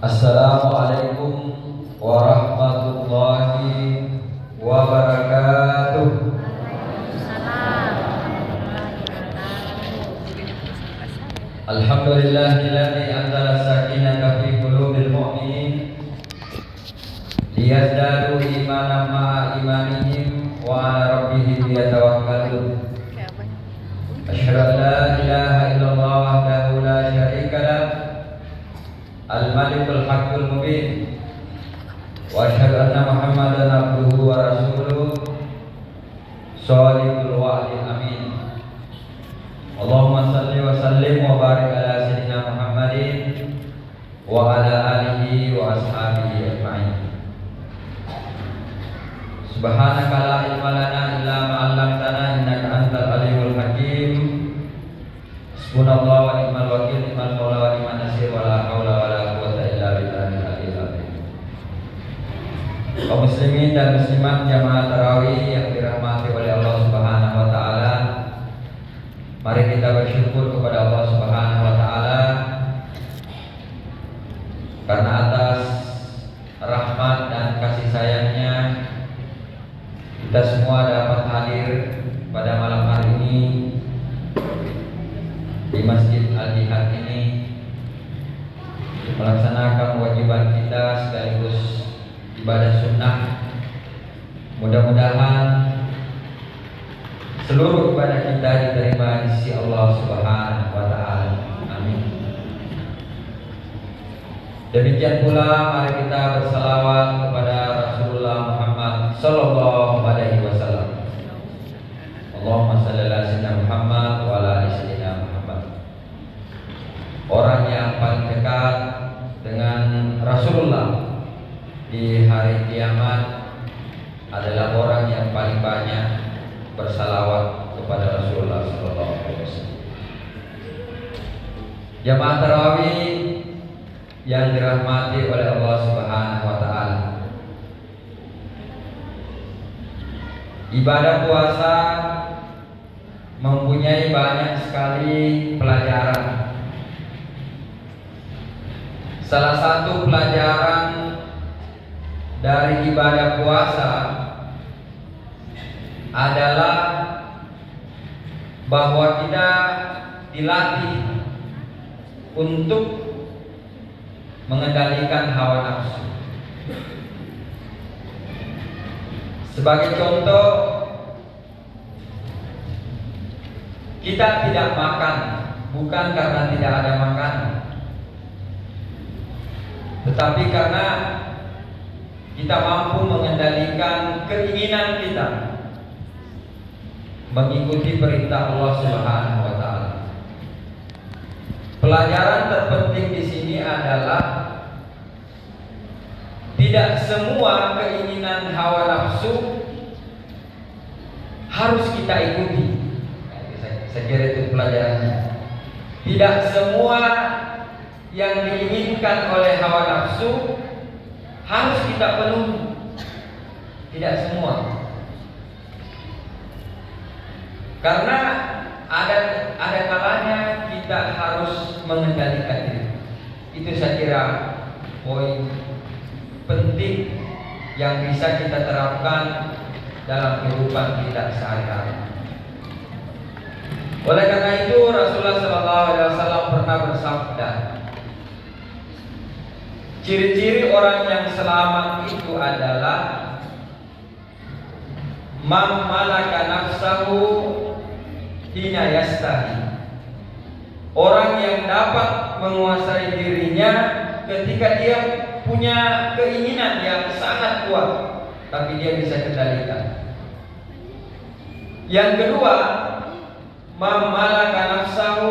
Assalamualaikum warahmatullahi wabarakatuh. Alhamdulillahilladzi anzala sakinata fi qulubil mu'minin liyazdadu imanan ma'a imanihim wa 'ala rabbihim yatawakkalun. Asyhadu an la ilaha illallah wahdahu la syarika lah al-malikul haqqul mubin wa asyhadu anna Muhammadan abduhu wa rasuluh shadiqul wa'dil amin. Allahumma salli wa sallim wa barik ala sayyidina Muhammadin wa ala alihi wa ashabihi ajma'in. Subhanaka la ilma lana illa ma 'allamtana innaka antal alimul hakim. Subhanallah wa ni'mal wakil, ni'mal maula wa ni'man nasir, wa la haula wa la quwwata illa billahil aliyyil azim. Kaum muslimin dan muslimat jamaah tarawih yang dirahmati oleh Allah Subhanahu wa taala, mari kita bersyukur kepada Allah Subhanahu wa taala karena atas rahmat dan kasih sayangnya kita semua dapat hadir pada malam hari ini di Masjid Al-Jihad ini melaksanakan kewajiban kita sekaligus ibadah sunnah. Mudah-mudahan seluruh ibadah kita diterima di sisi Allah Subhanahu wa taala. Amin. Demikian pula mari kita bersalawat kepada Rasulullah Muhammad sallallahu alaihi wasallam. Allahumma shalli ala sayyidina Muhammad wa ala ali sayyidina Muhammad. Orang yang paling dekat dengan Rasulullah di hari kiamat adalah orang yang paling banyak bersalawat kepada Rasulullah sallallahu alaihi wasallam. Jamaah tarawih yang dirahmati oleh Allah Subhanahu wa taala, ibadah puasa mempunyai banyak sekali pelajaran. Salah satu pelajaran dari ibadah puasa adalah bahwa kita dilatih untuk mengendalikan hawa nafsu. Sebagai contoh, kita tidak makan bukan karena tidak ada makanan, tetapi karena kita mampu mengendalikan keinginan kita mengikuti perintah Allah Subhanahu wa taala. Pelajaran terpenting di sini adalah tidak semua keinginan hawa nafsu harus kita ikuti. Saya kira itu pelajarannya. Tidak semua yang diinginkan oleh hawa nafsu harus kita penuhi. Tidak semua. Karena ada kalanya kita harus mengendalikan diri. Itu saya kira poin penting yang bisa kita terapkan dalam kehidupan kita sehari-hari. Oleh karena itu Rasulullah SAW pernah bersabda, ciri-ciri orang yang selamat itu adalah man malaka nafsahu hina yastahi. Orang yang dapat menguasai dirinya ketika dia punya keinginan yang sangat kuat, tapi dia bisa kendalikan. Yang kedua, man malaka nafsahu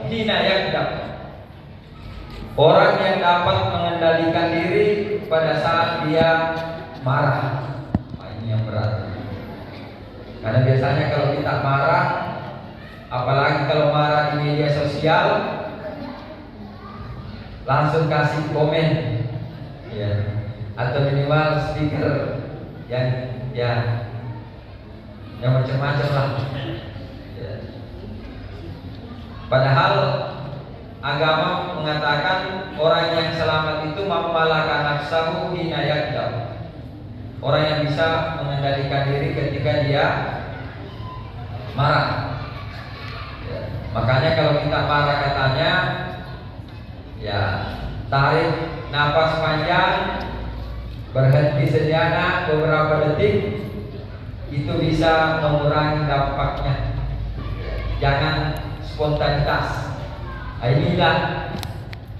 hina yakdab. Orang yang dapat mengendalikan diri pada saat dia marah. Ini yang berat. Karena biasanya kalau kita marah, apalagi kalau marah di media sosial, langsung kasih komen, ya, atau minimal stiker yang macam-macam lah. Ya. Padahal agama mengatakan orang yang selamat itu mammalaka nafsahu hina yakdam. Orang yang bisa mengendalikan diri ketika dia marah. Ya. Makanya kalau kita marah katanya, ya tarik nafas panjang, berhenti sejenak beberapa detik, itu bisa mengurangi dampaknya. Jangan spontanitas. Inilah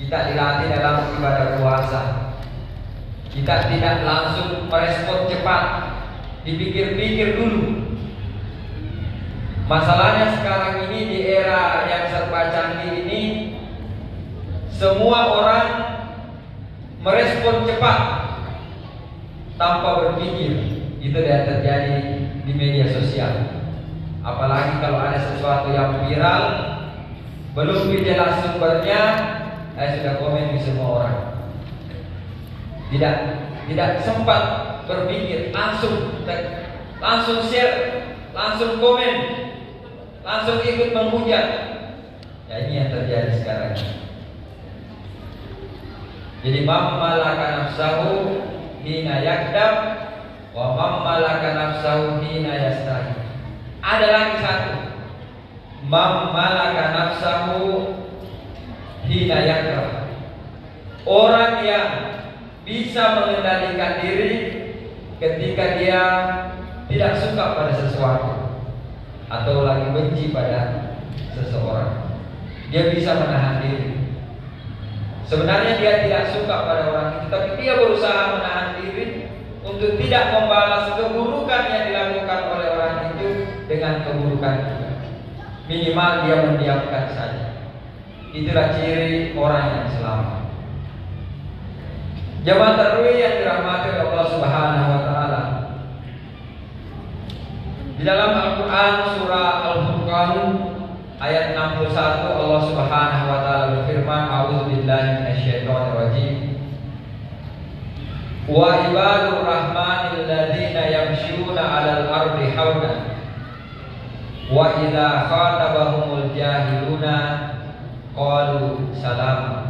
kita dilatih dalam ibadah puasa. Kita tidak langsung merespon cepat, dipikir-pikir dulu. Masalahnya sekarang ini di era yang serba canggih ini, semua orang merespon cepat tanpa berpikir. Itu yang terjadi di media sosial. Apalagi kalau ada sesuatu yang viral, belum jelas sumbernya, sudah komen di semua orang. Tidak sempat berpikir, langsung share, langsung komen, langsung ikut menghujat. Ya, ini yang terjadi sekarang. Jadi mammalaka nafsahu hina yakdab wa mammalaka nafsahu hina yastahi. Ada lagi satu, mammalaka nafsahu hina yakrah. Orang yang bisa mengendalikan diri ketika dia tidak suka pada sesuatu atau lagi benci pada seseorang. Dia bisa menahan diri. Sebenarnya dia tidak suka pada orang itu, tapi dia berusaha menahan diri untuk tidak membalas keburukan yang dilakukan oleh orang itu dengan keburukan juga. Minimal dia mendiamkan saja. Itulah ciri orang yang selamat. Jamaah tarawih yang dirahmati oleh Allah Subhanahu wa taala. Di dalam Al-Qur'an surah Al-Furqan ayat 61 Allah Subhanahu wa taala berfirman, a'udzubillahi minasyaitonir rajim. Wa ibadur rahmanil ladzina yamshuna 'alal ardi haunan wa idza khatabahumul jahiluna qalu salam.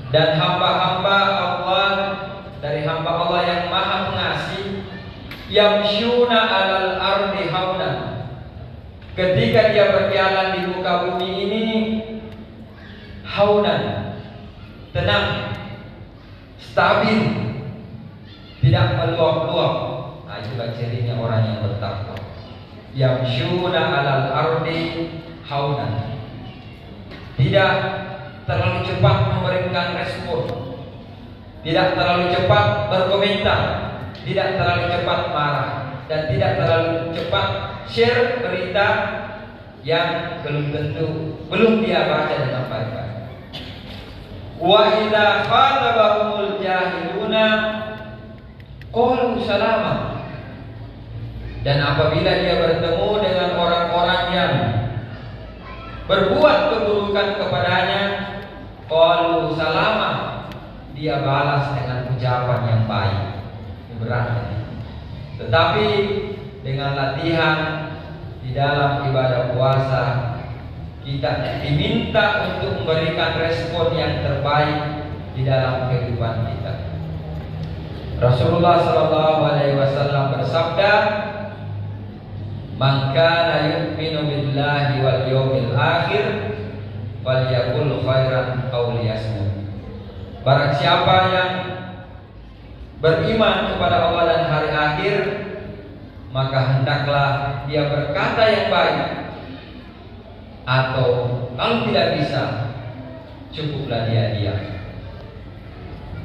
Dan hamba-hamba Allah, dari hamba Allah yang maha pengasih, yamshuna 'alal ardi haunan, ketika dia berjalan di muka bumi ini haunan, tenang, stabil, tidak meluap-luap. Nah, itulah cirinya orang yang bertakwa. Yamshuna 'alal ardi haunan, tidak terlalu cepat memberikan respon, tidak terlalu cepat berkomentar, tidak terlalu cepat marah, dan tidak terlalu cepat share berita yang belum dia baca dengan baik-baik. Wa idza khatabahumul jahiluna qalu salama. Dan apabila dia bertemu dengan orang-orang yang berbuat keburukan kepadanya, qalu salama, dia balas dengan ucapan yang baik. Berat. Tetapi dengan latihan di dalam ibadah puasa, kita diminta untuk memberikan respon yang terbaik di dalam kehidupan kita. Rasulullah SAW bersabda, "Man kana yu'minu billahi wal yawmil akhir falyaqul khairan aw liyasmut." Barang siapa yang beriman kepada Allah dan hari akhir, maka hendaklah dia berkata yang baik, atau kalau tidak bisa, cukuplah dia diam.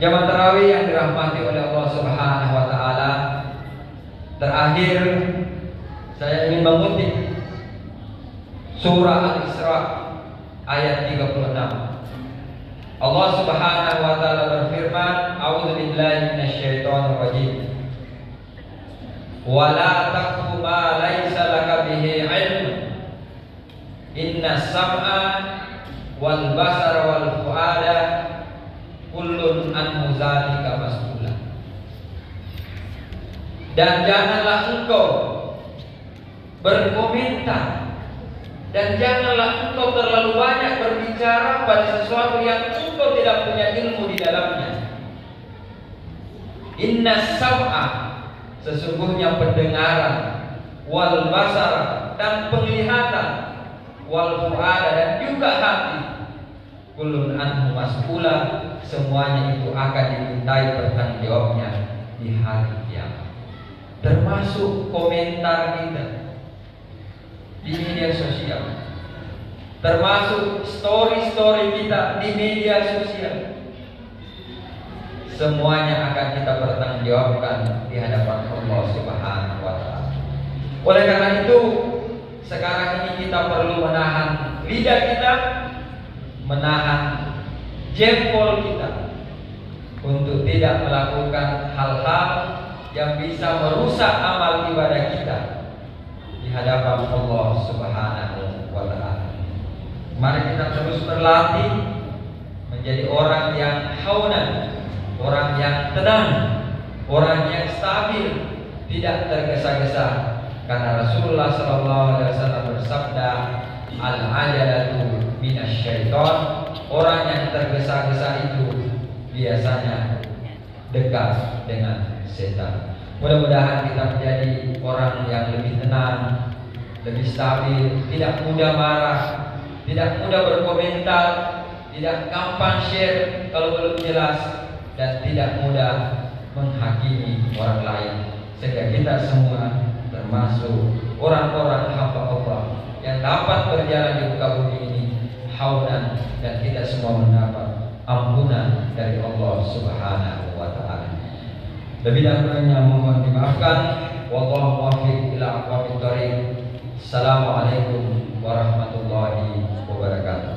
Jamaah tarawih yang dirahmati oleh Allah Subhanahu wa taala, terakhir saya ingin mengutip surah Al-Isra ayat 36. Allah Subhanahu wa taala berfirman, a'udzubillahi minasyaitonir rajim. Wa la taqfu ma laisa laka bihi 'ilm. Inna sam'a wal basara wal fuada kullun an dzalika mas'ula. Dan janganlah engkau berkomentar Dan janganlah engkau terlalu banyak berbicara pada sesuatu yang engkau tidak punya ilmu di dalamnya. Inna sam'a, sesungguhnya pendengaran, wal basara, dan penglihatan, wal fuada, dan juga hati, kullun anhu mas'ula, semuanya itu akan dimintai pertanggungjawabnya di hari kiamat. Termasuk komentar kita di media sosial, termasuk story-story kita di media sosial, semuanya akan kita pertanggungjawabkan di hadapan Allah Subhanahu wa Ta'ala. Oleh karena itu, sekarang ini kita perlu menahan lidah kita, menahan jempol kita, untuk tidak melakukan hal-hal yang bisa merusak amal ibadah kita di hadapan Allah Subhanahu wa Ta'ala. Mari kita terus berlatih menjadi orang yang haunan, orang yang tenang, orang yang stabil, tidak tergesa-gesa. Karena Rasulullah SAW bersabda, al-ajalatu minasyaiton, orang yang tergesa-gesa itu biasanya dekat dengan setan. Mudah-mudahan kita menjadi orang yang lebih tenang, lebih stabil, tidak mudah marah, tidak mudah berkomentar, tidak gampang share kalau belum jelas, dan tidak mudah menghakimi orang lain. Sehingga kita semua termasuk orang-orang hamba Allah yang dapat berjalan di muka bumi ini haunan, dan kita semua mendapat ampunan dari Allah Subhanahu wa Ta'ala. Lebih dahulunya mohon dimaafkan. Wallahu muwaffiq ila aqwamit thoriq. Assalamualaikum warahmatullahi wabarakatuh.